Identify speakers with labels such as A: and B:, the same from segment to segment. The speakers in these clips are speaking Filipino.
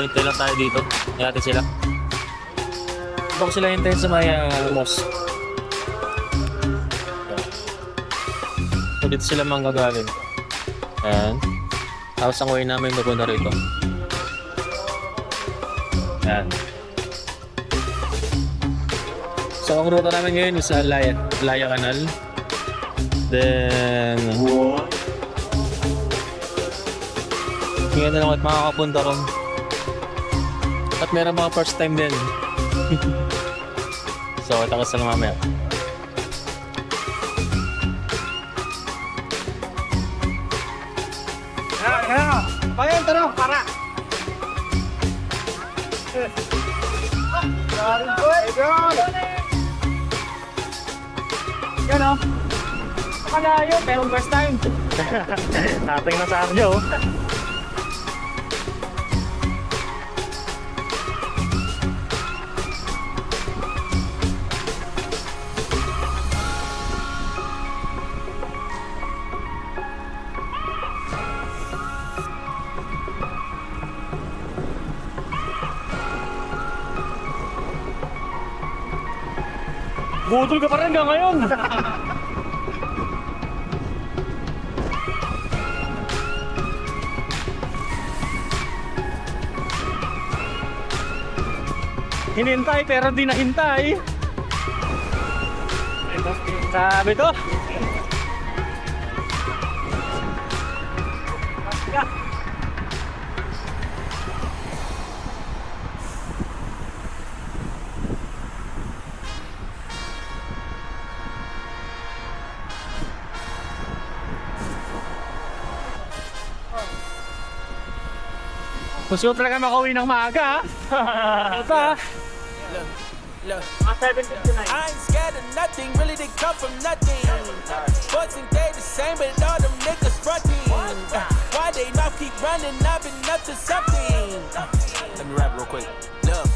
A: hintay lang tayo dito. Hayati sila. Ito ko sila hintayin sa may mosque. So dito sila manggagaling. Ayan. Tapos ang way namin mapunta rito. Ayan. So ang ruta namin ngayon is sa Laya Canal. Then ngayon na lang at makakapunta ron. At meron mga first time din. So kita ka sila mamaya.
B: Bayan, tara, para. Yan o. Nakalayo, pero first time.
A: Nating na sa Arjo. Budol ka pa rin hanggang ngayon. Hinintay pero di nahintay. Sabi to. Gusto ko talaga makauwi ng maaga. Ito
C: Look, I ain't scared of nothing, really they come from nothing. Boys think they the same, but all them niggas fronting. Why they mouth keep running, I've been up to something. Let me rap real quick. Look,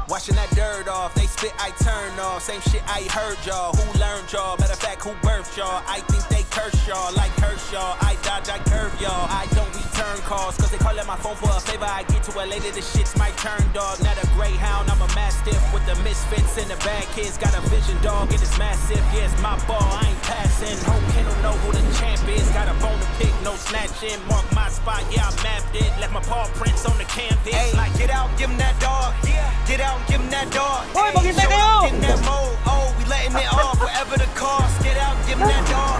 C: washing that dirt off, they spit, I turn off. Same shit I heard y'all, who learned y'all? Matter of fact, who birthed y'all? I think they curse y'all, like Kershaw. I dodge, I curve y'all. I don't return calls, cause they call at my phone for a favor. I get to it later, this shit's my turn, dog. Not a greyhound, I'm a mastiff with the misfits and the bad kids. Got a vision, dog, and it's massive. Yeah, it's my ball, I ain't passing. Hope Kendall know who the champ is. Got a bone to pick, no snatching. Mark my spot, yeah, I mapped it. Left my paw prints on the canvas. Hey, like, get out, give him that dog. Get out and give him that dog.
B: Hoy, maghintay
C: Show
B: kayo!
C: out, get in that mode. Oh, we letting it off, whatever the cost. Get out, give him that dog.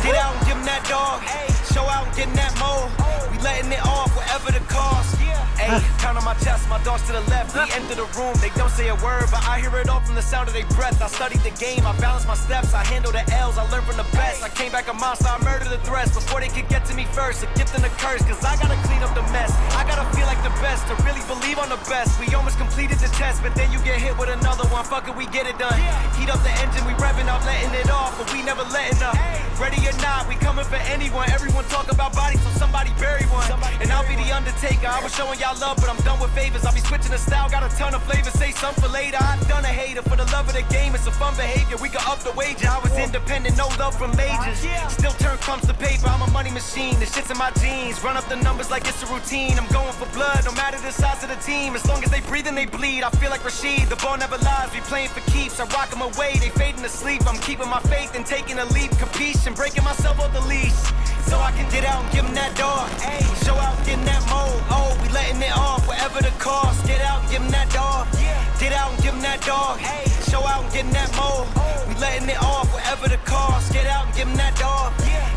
C: Get out and give him that dog. Show out and get in that mode. We letting it off, whatever the cost. Hey, count on my chest, my dogs to the left. We enter the room, they don't say a word, but I hear it all from the sound of their breath. I studied the game, I balance my steps, I handle the L's, I learn from the best. I came back a monster, I murdered the threats before they could get to me first. A gift and a curse, cause I gotta clean up the mess. I gotta feel like the best to really believe on the best. We almost completed the test, but then you get hit with another one. Fuck it, we get it done. Heat up the engine, we revving up, letting it off, but we never letting up. Ready or not, we coming for anyone. Everyone talk about bodies, so somebody bury one. And I'll be the Undertaker. I was showing y'all love, but I'm done with favors. I'll be switching the style, got a ton of flavors. Say something for later. I done a hater for the love of the game. It's a fun behavior. We can up the wager. I was independent, no love from majors. Still turn crumbs to paper. I'm a money machine. The shit's in my jeans. Run up the numbers like it's a routine. I'm going for blood, no matter the size of the team. As long as they breathe and they bleed, I feel like Rashid. The ball never lies. We playing for keeps. I rock them away. They fading to sleep. I'm keeping my faith and taking a leap. Capiche and breaking myself off the leash. So I can get out and give them that dog. Ay, show out, get in that mode. Oh, we letting it off, whatever the cost. Get out and give them that dog. Get out and give them that dog. Ay, show out and get in that mode. We letting it off, whatever the cost. Get out and give them that dog.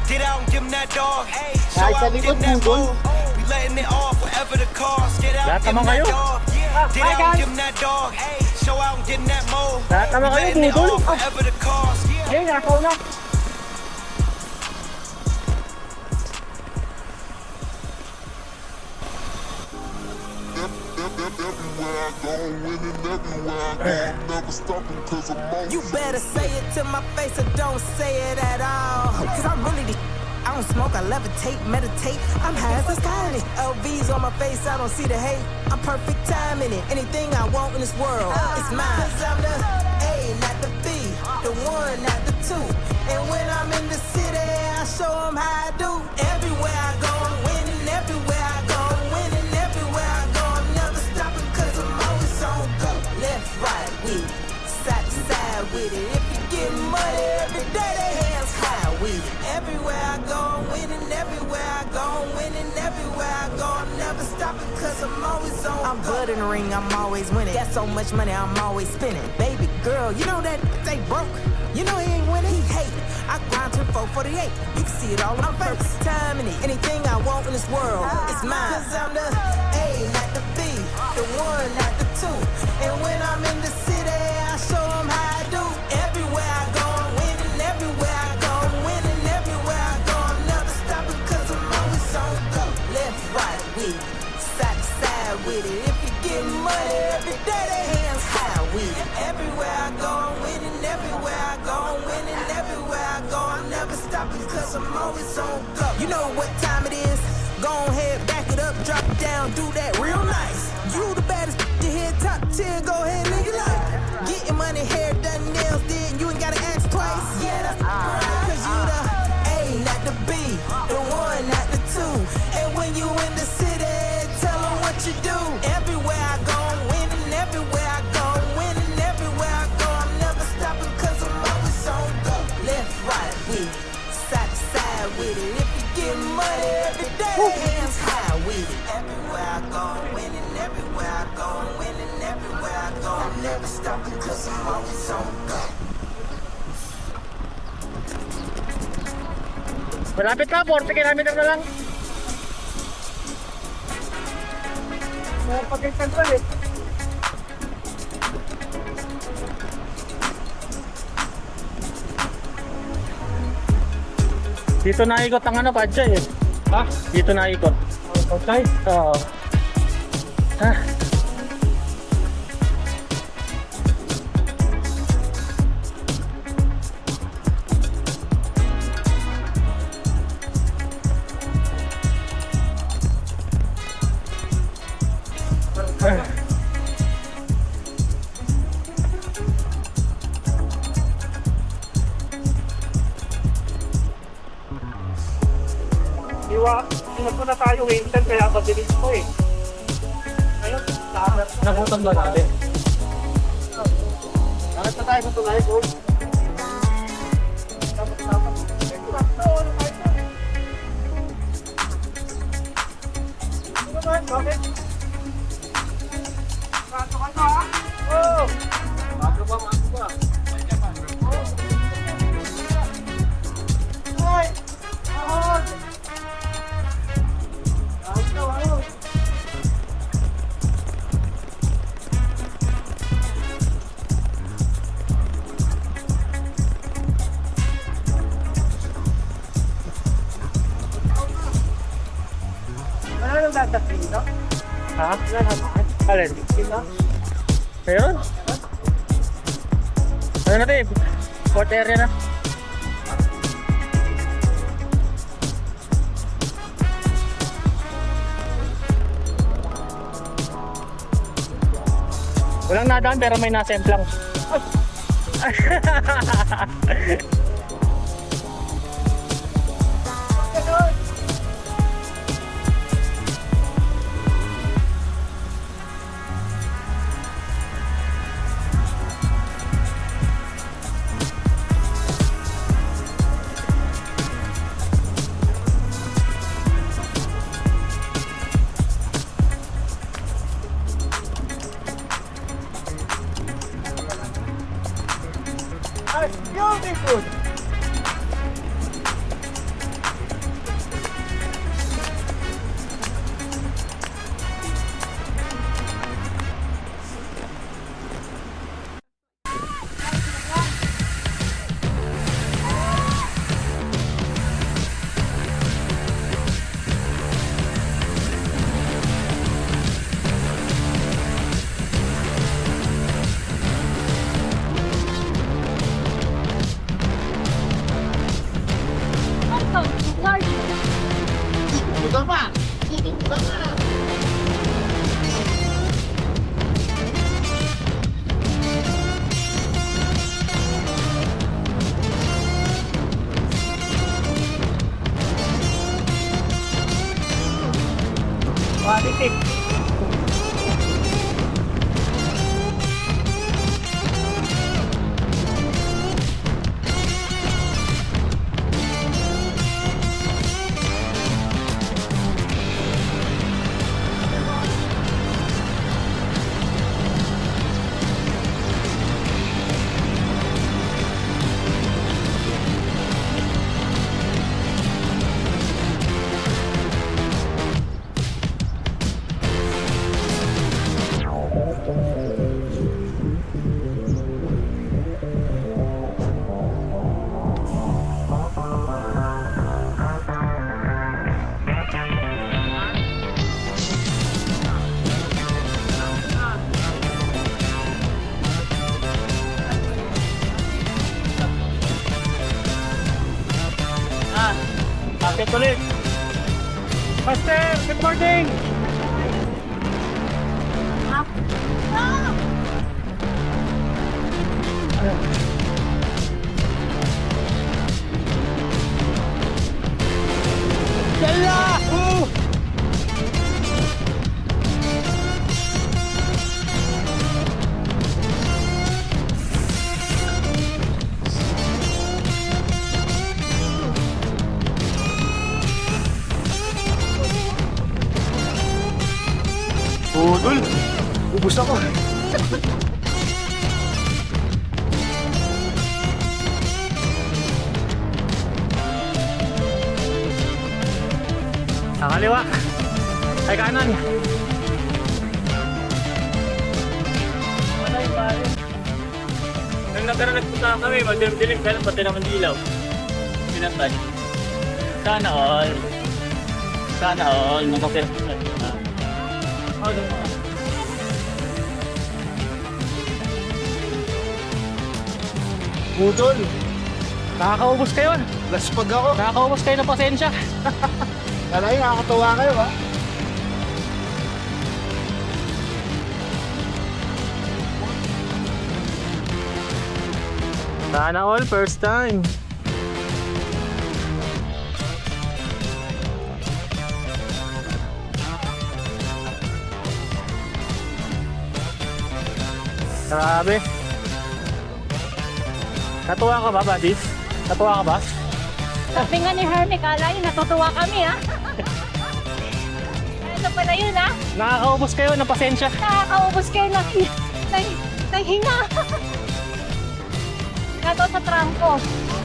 C: Get out and give them that dog. Ay, show out and get in that mode. We letting it off, whatever the cost. Get out and give them that dog. Get out and give them that dog. Ay, show out and get in that mode. We letting it off, whatever the cost.
B: Hey, nakaw na.
D: Everywhere I go, winning everywhere I go. I'm never stopping cause I'm on.
C: You better say it to my face or don't say it at all. Cause I'm really the I don't smoke, I levitate, meditate. I'm high as a sky. LVs on my face, I don't see the hate. I'm perfect timing it. Anything I want in this world, it's mine. Cause I'm the A, not the B, the one, not the two. And when I'm in the city, I show them how I do. Everywhere I go, I'm winning. Everywhere I go, I'm winning. Everywhere I go, I'm never
E: I'm good in the ring, I'm always winning. Got so much money, I'm always spending. Baby girl, you know that they broke. You know he ain't winning, he hate. I grind to 448. You can see it all on my face. Time and anything I want in this world, it's mine. Cause I'm the A, not the B, the one, not the two. And when I'm in the city, I show them how I do. Everywhere I go, I'm winning. Everywhere I go, I'm winning. Everywhere I go, I'm never stopping. Cause I'm always on go. Left, right with it, side to side with it. If you get money every day, they hands high with it. Everywhere I go, I'm winning. Everywhere I go, I'm winning. Everywhere I go, I'm never stopping. Cause I'm always on go. You know what time it is? Go ahead, back it up, drop it down, do that real nice. You the baddest you hear top 10, go ahead, live your life. Getting money, hair done, nails did, you ain't gotta ask twice. Yeah, that's right, cause you the A, not the B, the one, not the two. And when you in the city, tell them what you do. Everywhere I go, I'm winning. Everywhere I go, I'm winning. Everywhere I go, I'm never stopping. Cause I'm always on go. Left, right with it, side to side with it. If you get money every day, hands high with it. Everywhere I go, I'm winning. Everywhere I go, I'm winning. Everywhere I go, I'm never stopping. Cause I'm always on go.
B: Malapit na, 40 kilometer na lang. Pag central eh.
A: Dito naikot ang ano, Padja eh.
B: Ha?
A: Dito naikot.
B: Okay.
A: Oo. Ha?
B: Sunod ko na tayo Winston, kaya mabilis ko eh. Ayun, dapat.
A: Nagutom ba natin?
B: Dapat na tayo kung tunay ko. Dapat. Ano ba? Bakit? Mato ka na ha? Oo! Mato ba? Ay! Ahon! Ano yung dapat dito?
A: Ha?
B: Alin? Dito?
A: Meron? Ano natin? Port area na. Walang nadaan pero may nasemplang.
B: Beautiful!
A: Check ulit.
B: Master, good morning!
A: Budol. Ubus ako. Kaliwa. Ay kanan. Nang natara nagpunta kami, magdilim-dilim ka lang, pati naman dilaw. Pinantay. Sana all. Sana all. Nakapirasal. Oh, diba?
B: Budol!
A: Nakakaubos kayo.
B: Laspag ako!
A: Nakakaubos kayo ng pasensya.
B: Kalay, nakakatawa kayo ha?
A: Sana all, first time. Grabe. Natuwa ka ba, buddy? Natuwa ka ba?
F: Sabi nga ni Hermie, kala yun, natutuwa kami ha. Ano pala yun ha?
A: Nakakaubos kayo ng pasensya.
F: Nakakaubos kayo ng hinga. Nato sa trangko.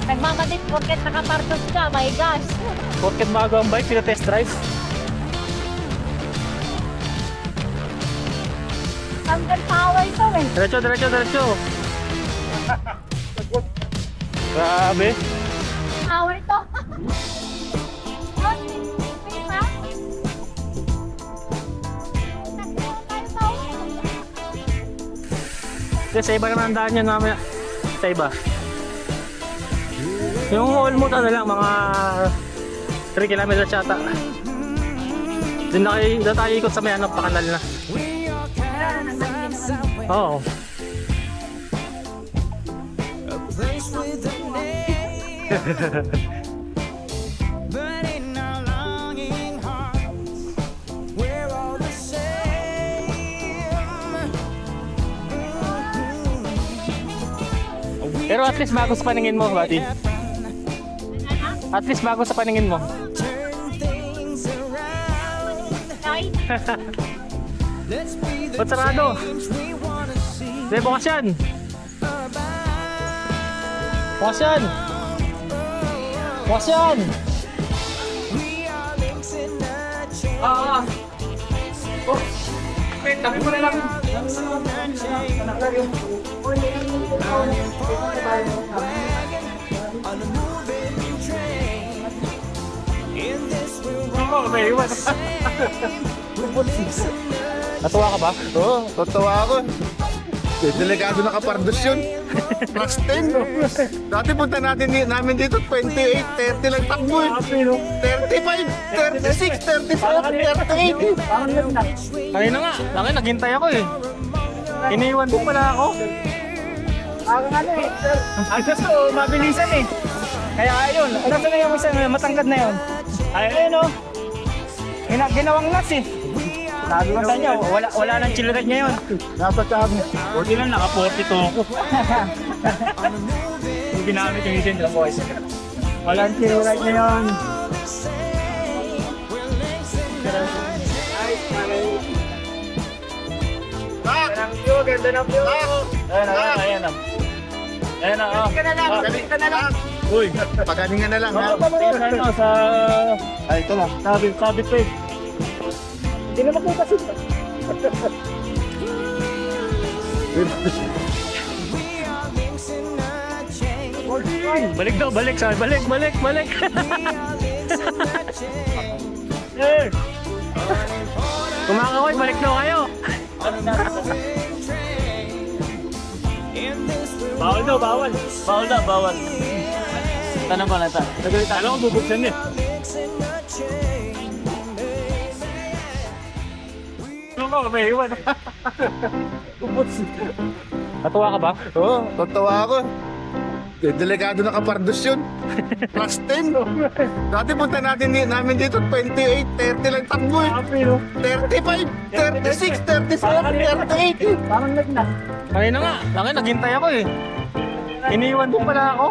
F: Nagmamadit porket nakapardos ka, my gosh.
A: Porket bago ang bike, pina-test drive.
F: Hanggang power ito eh.
A: Diretso, diretso, diretso. Grabe.
F: Power ito.
A: Sa iba naman ang daan yan namin. Sa iba. Yung almost ano lang, mga 3 kilometers yata. Doon na tayo ikot sa may ano, pakanal na. Oo.
E: But in our longing hearts, we're all the same.
A: Pero at least bago sa paningin mo, buddy. At least bago sa paningin mo.
E: Turn things around.
F: Ay,
E: Let's be the
A: Ba't sarado?
E: change we wanna see.
A: Hindi, bukas yan. Bukas yan. Bukas yan.
E: We are links in a chain.
B: Wait, tabi mo na lang!
E: On a moving train. In this world,
B: Oo, may iwan!
A: Natuwa ka ba?
B: Oo, tatawa ako. Delikado na kapardos yun. Plus 10, no? Dati punta namin dito, 28, 30 lang takbo eh. 35, 36, 34, 38.
A: Kanina nga. Laki, naghintay ako eh. Iniwan mo pala ako.
B: Ang gusto, mabilisan eh. Kaya ayun, nasa na yung isa, matangkad na yun. Ayun o. Ginawang nuts eh. Nagawanda niya, wala nang chilirat niya yun. Nasa cab niya. 40 lang, naka-42 ako. Yung ginamit yung isin ng boys. Walang chilirat niya yun. Ganda ng view, ganda ng view. Ayan na. Ayan na, oh. Galing ka na lang. Uy, pagalingan na lang ha. Tingnan na sa... Ay, ito lang. Sabit pa eh. Hindi naman ko kasi. Balik daw, balik. Sabi, balik. Eh! Kumakakoy, balik daw kayo. Bawal daw, bawal. Bawal. Tanong ko na ito. Alam ko bubuksan eh.
A: ko, may iwan. Natuwa ka ba?
B: Oo, tatawa ako. Delikado na kapardos yun. Plus 10. Dati punta namin dito, 28, 30 lang takbo eh. 35, 36, 37, 38.
A: Parang na. Kaya na nga, laki naghintay ako eh. Iniwan mo pala ako.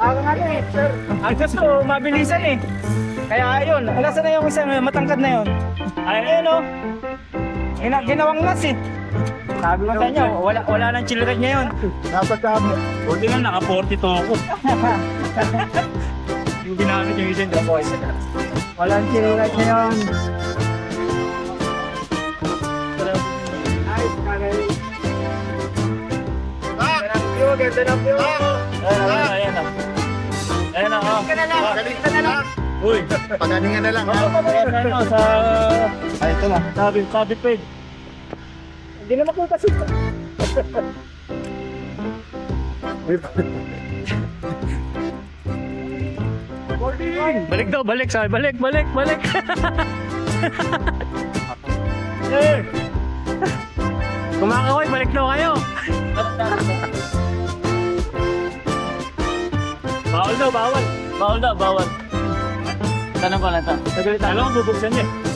G: Ako nga eh, sir. Ang gusto, mabilisan eh. Kaya ayun, alasan na yung isang matangkad na yun. Ayun o. Ginawang nas eh. Sabi ko sa inyo, wala nang chilret ngayon.
B: Dapat kami.
A: Buti lang, naka-42 ako. Yung ginamit yung isang boys.
G: Walang chilret ngayon. Nice, kagay. Ganda ng view.
A: Ayan na. Ayan na, oh. Uy,
B: Pagalingan na lang. Ha?
A: ayan na, sa...
B: Ay, ito na.
A: Sabi page.
G: Hindi na makita siya.
A: Balik daw, balik. Sabi, balik. Eh! Kumakakoy, balik daw kayo. Bawal daw, bawal. Bawal. Tanong ko lang ito. Alam ko, bubuksan niya.